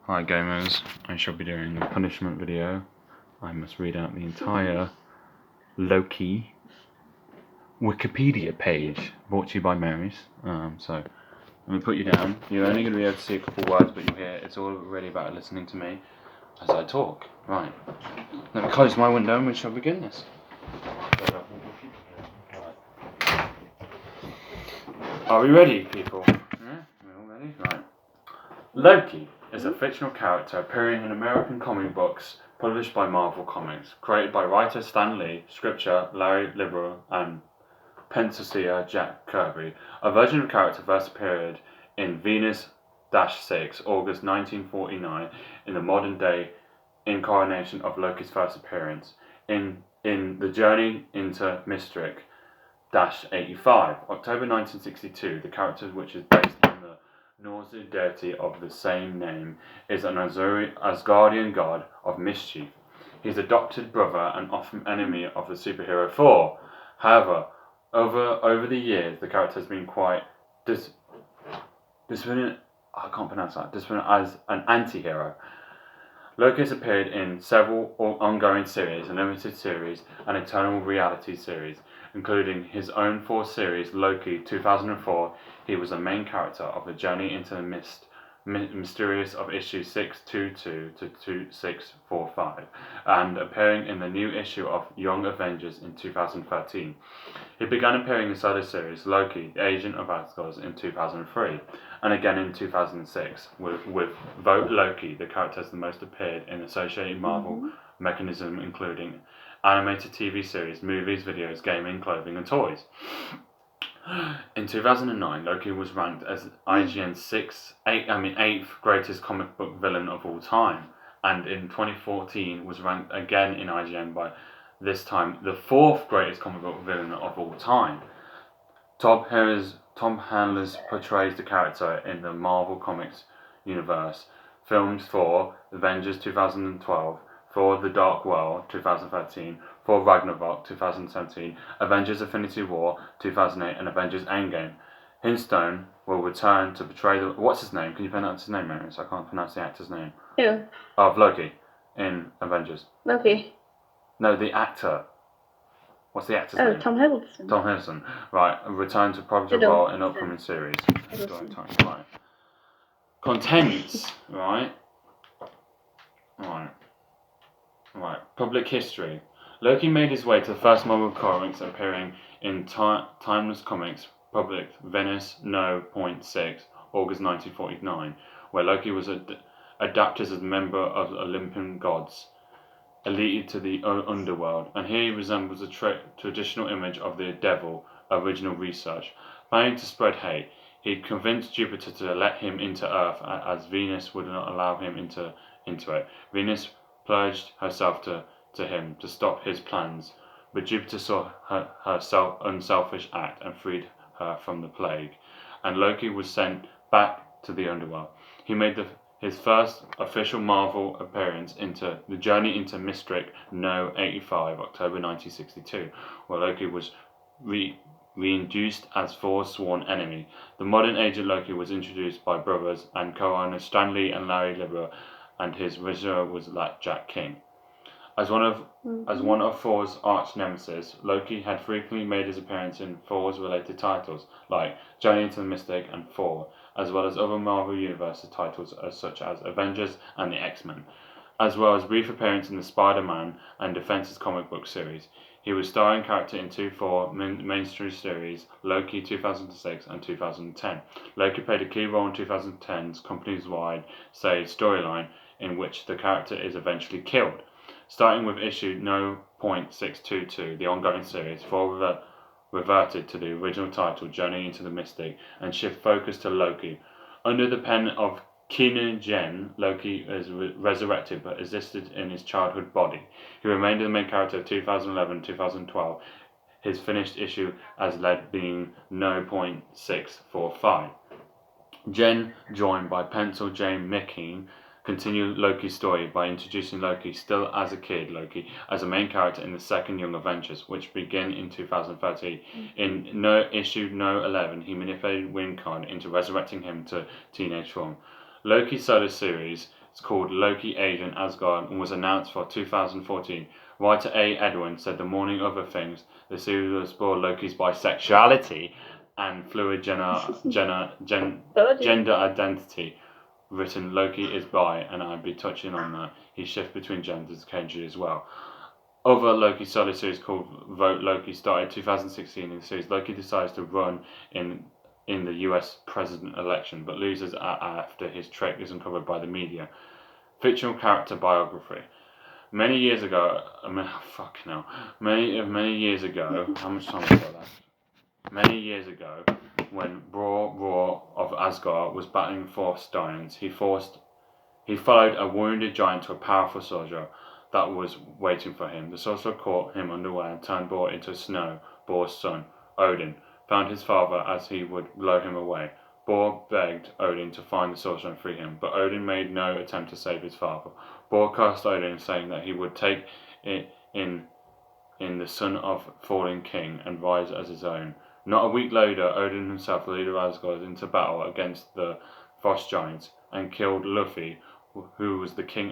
Hi gamers, I shall be doing a punishment video. I must read out the entire Loki Wikipedia page, brought to you by Mary's. So, let me put you down. You're only going to be able to see a couple words, but you'll hear it's all really about listening to me as I talk. Right, let me close my window and we shall begin this. Are we ready, people? Yeah, we're all ready? Right. Loki is a fictional character appearing in American comic books published by Marvel Comics, created by writer Stan Lee, scripture Larry Liberal, and penciler Jack Kirby. A version of the character first appeared in Venus-6, August 1949, in the modern-day incarnation of Loki's first appearance. In The Journey into Mystic, 85, October 1962, the character, which is based on the Norse deity of the same name, is an Asgardian god of mischief. His adopted brother and often enemy of the superhero Thor. However, over the years, the character has been quite disappointed as an anti-hero. Loki has appeared in several ongoing series, a limited series, and eternal reality series, including his own 4 series, Loki 2004. He was the main character of the Journey into the Mysterious of issues 622 to 2645, and appearing in the new issue of Young Avengers in 2013. He began appearing in solo series Loki, the Agent of Asgard in 2003, and again in 2006 with Vote Loki. The character has the most appeared in associated Marvel mechanism, including animated TV series, movies, videos, gaming, clothing, and toys. In 2009, Loki was ranked as IGN's 8th greatest comic book villain of all time, and in 2014 was ranked again in IGN by this time the 4th greatest comic book villain of all time. Tom Hanks portrays the character in the Marvel Comics universe. Films for Avengers 2012, for The Dark World 2013, for Ragnarok 2017, Avengers Infinity War 2008, and Avengers Endgame. Hinstone will return to portray the... What's his name? Can you pronounce his name, Mary? So I can't pronounce the actor's name. Who? Of Loki in Avengers. Loki. No, the actor. What's the actor's name? Oh, Tom Hiddleston. Tom Hiddleston. Right, return to prominent role in upcoming series. Right. Contents. Right. Public history. Loki made his way to the first Marvel comics appearing in Timeless Comics, published Venice No. 6, August 1949, where Loki was adapted as a member of the Olympian gods, elite to the underworld, and here he resembles a traditional image of the devil. Original research. Planning to spread hate, he convinced Jupiter to let him into Earth, as Venus would not allow him into it. Venus pledged herself to him to stop his plans, but Jupiter saw her unselfish act and freed her from the plague, and Loki was sent back to the underworld. He made his first official Marvel appearance into The Journey into Mystic No. 85, October 1962, where Loki was reintroduced as Thor's sworn enemy. The modern Agent Loki was introduced by brothers and co-owners Stan Lee and Larry Liberal, and his wizard was Jack King. As one of Thor's arch nemesis, Loki had frequently made his appearance in Thor's related titles, like Journey into the Mystic and Thor, as well as other Marvel Universe titles such as Avengers and the X-Men, as well as brief appearance in the Spider-Man and Defense's comic book series. He was starring character in 2 Thor mainstream series, Loki 2006 and 2010. Loki played a key role in 2010's company-wide storyline, in which the character is eventually killed. Starting with issue No. 622, the ongoing series, Thor reverted to the original title, Journey into the Mystic, and shift focus to Loki. Under the pen of Keenan Jen, Loki is resurrected but existed in his childhood body. He remained the main character of 2011-2012, his finished issue as led being No. 645. Jen, joined by pencil Jane McKean, continued Loki's story by introducing Loki, still as a kid Loki, as a main character in the second Young Avengers, which began in 2013. In issue No. 11, he manipulated Windcard into resurrecting him to teenage form. Loki solo series called Loki Agent Asgard and was announced for 2014. Writer A. Edwin said the morning other things, the series will explore Loki's bisexuality and fluid gender identity. Written Loki is bi, and I'd be touching on that. He shifts between genders occasionally as well. Other Loki solo series called Vote Loki started 2016. In the series, Loki decides to run in the US president election, but loses after his trick is uncovered by the media. Fictional character biography. Many years ago, many years ago, how much time have I got left? Many years ago, when Roar of Asgard was battling frost giants, he followed a wounded giant to a powerful soldier that was waiting for him. The sorcerer caught him underwear and turned Bor into snow. Bor's son, Odin, found his father as he would blow him away. Bor begged Odin to find the sorcerer and free him, but Odin made no attempt to save his father. Bor cursed Odin, saying that he would take it in the son of fallen king and rise as his own. Not a week later, Odin himself, the leader of Asgard, into battle against the frost giants and killed Luffy, who was the king.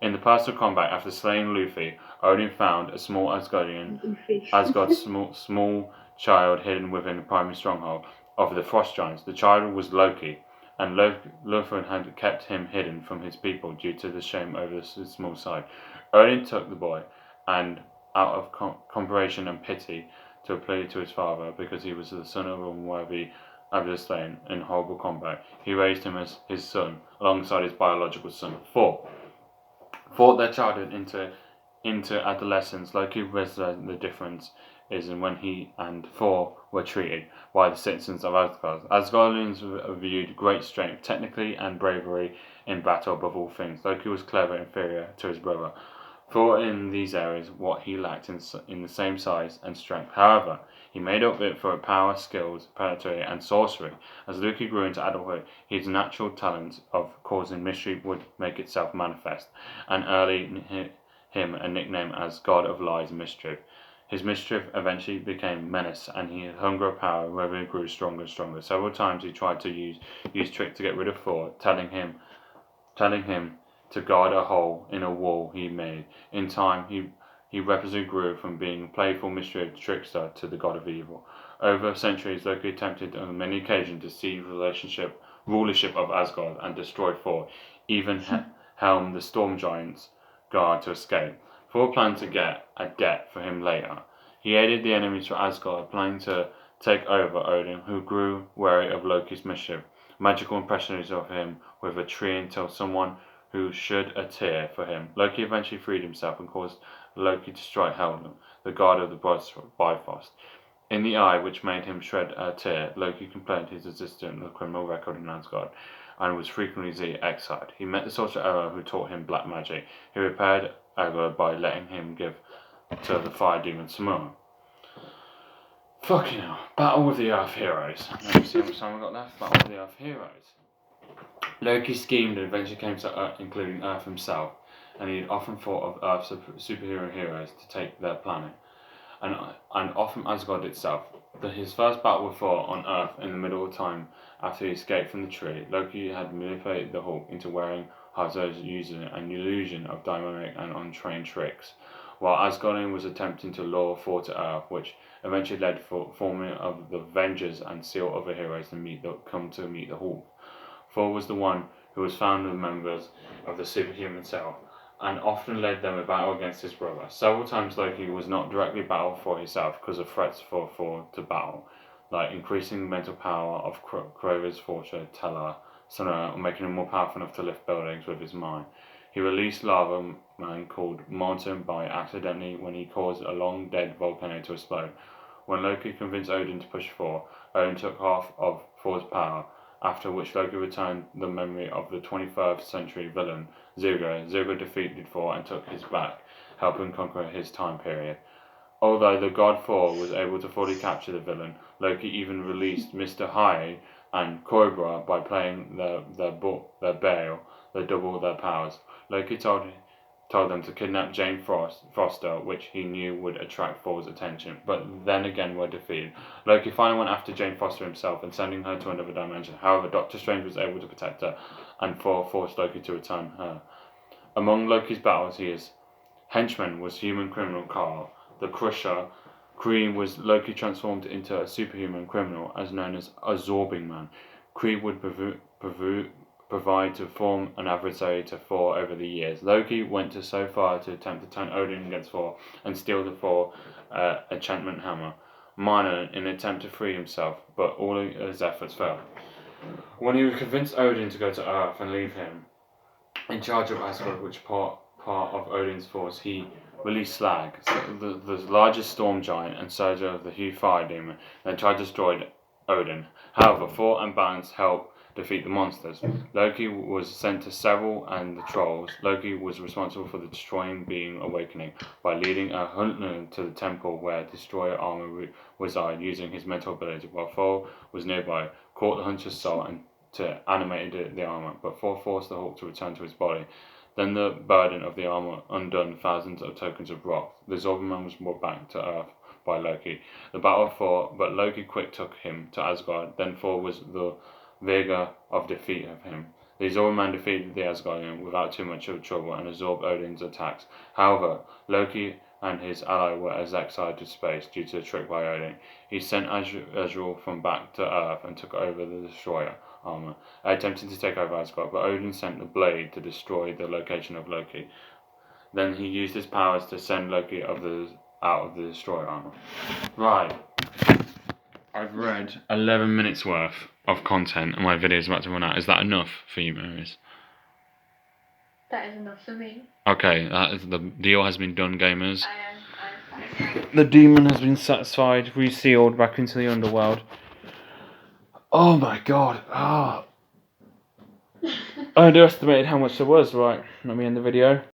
In the personal combat, after slaying Luffy, Odin found a small Asgard's small child hidden within the primary stronghold of the frost giants. The child was Loki, and Luffy had kept him hidden from his people due to the shame over his small size. Odin took the boy, and out of comparison and pity, to appeal to his father, because he was the son of a unworthy after slain in horrible combat, he raised him as his son, alongside his biological son. Fought their childhood into adolescence. Loki realized the difference is in when he and Thor were treated by the citizens of Asgard. Asgardians viewed great strength, technically, and bravery in battle above all things. Loki was clever, inferior to his brother. Thor in these areas what he lacked in the same size and strength. However, he made up for power, skills, predatory, and sorcery. As Loki grew into adulthood, his natural talent of causing mischief would make itself manifest, and early him a nickname as God of Lies and Mischief. His mischief eventually became menace, and his hunger of power really grew stronger and stronger. Several times he tried to use trick to get rid of Thor, telling him to guard a hole in a wall he made. In time, he rapidly grew from being a playful, mischievous trickster to the god of evil. Over centuries, Loki attempted on many occasions to seize rulership of Asgard and destroy Thor, even helm the storm giant's guard to escape. Thor planned to get a debt for him later. He aided the enemies for Asgard, planning to take over Odin, who grew wary of Loki's mischief. Magical impressions of him with a tree until someone who shed a tear for him. Loki eventually freed himself and caused Loki to strike Helm, the god of the Bifrost, in the eye, which made him shed a tear. Loki complained his existence of a criminal record in Asgard and was frequently exiled. He met the sorcerer Ero, who taught him black magic. He repaired Asgard by letting him give to the fire demon Simone. Fucking hell. Battle with the Earth Heroes. Let me see how much time I got left. Battle with the Earth Heroes. Loki schemed and eventually came to Earth, including Earth himself, and he had often thought of Earth's superhero heroes to take their planet, and often Asgard itself. His first battle with Thor on Earth in the middle of time after he escaped from the tree, Loki had manipulated the Hulk into wearing Hazard's using an illusion of dynamic and untrained tricks, while Asgardian was attempting to lure Thor to Earth, which eventually led to forming of the Avengers and seal other heroes to come to meet the Hulk. Thor was the one who was found with members of the superhuman cell, and often led them in battle against his brother. Several times Loki was not directly battled for himself because of threats for Thor to battle, like increasing the mental power of Kroger's fortune teller, or making him more powerful enough to lift buildings with his mind. He released lava man called Mountain by accidentally when he caused a long dead volcano to explode. When Loki convinced Odin to push Thor, Odin took half of Thor's power, after which Loki returned the memory of the 21st century villain, Zugo. Zugo defeated Thor and took his back, helping conquer his time period. Although the god Thor was able to fully capture the villain, Loki even released Mr. Hyde and Cobra by playing their Bale, they double their powers. Loki told told them to kidnap Jane Foster, which he knew would attract Thor's attention, but then again were defeated. Loki finally went after Jane Foster himself and sending her to another dimension. However, Doctor Strange was able to protect her, and Thor forced Loki to return her. Among Loki's battles, his henchman was human criminal Karl the Crusher. Kree was Loki transformed into a superhuman criminal, as known as Absorbing Man. Kree would provide to form an adversary to Thor over the years. Loki went so far to attempt to turn Odin against Thor and steal the Thor enchantment hammer, Miner, in an attempt to free himself, but all his efforts failed. When he convinced Odin to go to Earth and leave him in charge of Asgard, which part of Odin's force, he released Slag, the largest storm giant and soldier of the Hugh Fire Demon, and tried to destroy Odin. However, Thor and Balance helped defeat the monsters. Loki was sent to Seville and the Trolls. Loki was responsible for the Destroying Being awakening by leading a hunter to the temple where Destroyer armor resided using his mental ability, while Thor was nearby, caught the hunter's soul and to animate the armor, but Thor forced the Hulk to return to his body. Then the burden of the armor undone thousands of tokens of rock. The Absorbing Man was brought back to Earth by Loki. The battle of Thor, but Loki quick took him to Asgard. Then Thor was the vigor of defeat of him. The Absorbing Man defeated the Asgardian without too much of trouble and absorbed Odin's attacks. However, Loki and his ally were exiled to space due to a trick by Odin. He sent Azrael from back to Earth and took over the Destroyer armor, attempting to take over Asgard, but Odin sent the blade to destroy the location of Loki. Then he used his powers to send Loki out of the Destroyer armor. Right. I've read 11 minutes worth of content and my video is about to run out. Is that enough for you, Maris? That is enough for me. Okay, the deal has been done, gamers. I am satisfied. The demon has been satisfied, resealed back into the underworld. Oh my god. I underestimated how much there was. Right, let me end the video.